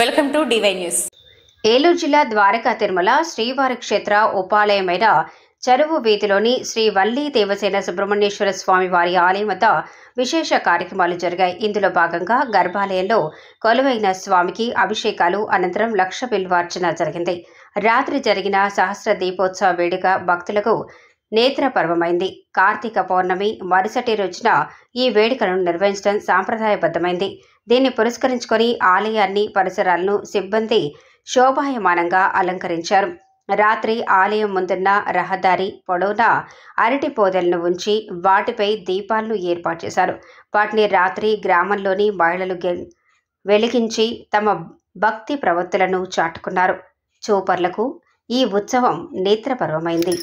Welcome to DY news. Eluru జిల్లా ద్వారకా తిరుమల శ్రీవారి క్షేత్ర ఉపాలయమైన చెరువు వీధిలోని శ్రీ వల్లి దేవసేన సుబ్రహ్మణ్యేశ్వర స్వామి వారి ఆలయం వద్ద విశేష కార్యక్రమాలు జరిగాయి. ఇందులో భాగంగా గర్భాలయంలో కొలువైన స్వామికి అభిషేకాలు అనంతరం లక్ష బిల్వార్చన జరిగింది. రాత్రి జరిగిన సహస్ర దీపోత్సవ వేడుక భక్తులకు నేత్రపర్వమైంది. కార్తీక పౌర్ణమి మరుసటి రోజున ఈ వేడుకను నిర్వహించడం సాంప్రదాయబద్ధమైంది. దీన్ని పురస్కరించుకొని ఆలయాన్ని పరిసరాలను సిబ్బంది శోభాయమానంగా అలంకరించారు. రాత్రి ఆలయం ముందున్న రహదారి పొడవునా అరటి పోదెలను ఉంచి వాటిపై దీపాలను ఏర్పాటు చేశారు. వాటిని రాత్రి గ్రామంలోని మహిళలు వెలిగించి తమ భక్తి ప్రవృత్తులను చాటుకున్నారు. చూపర్లకు ఈ ఉత్సవం నేత్రపర్వమైంది.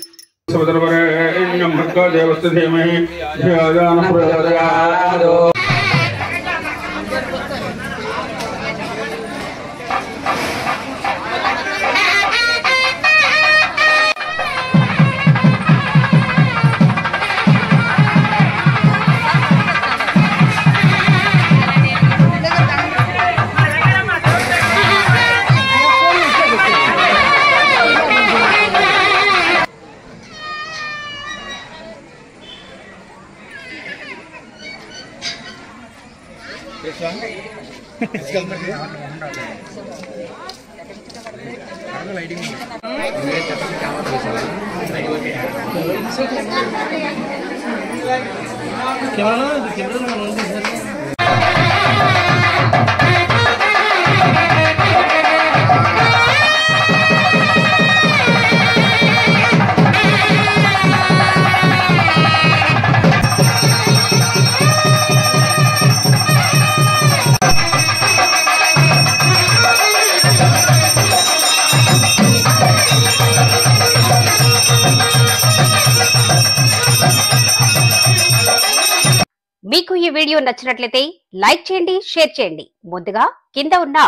మీకు ఈ వీడియో నచ్చినట్లయితే లైక్ చేయండి, షేర్ చేయండి. ముందుగా కింద ఉన్న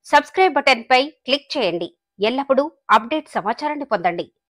సబ్స్క్రైబ్ బటన్ పై క్లిక్ చేయండి. ఎల్లప్పుడూ అప్డేట్ సమాచారాన్ని పొందండి.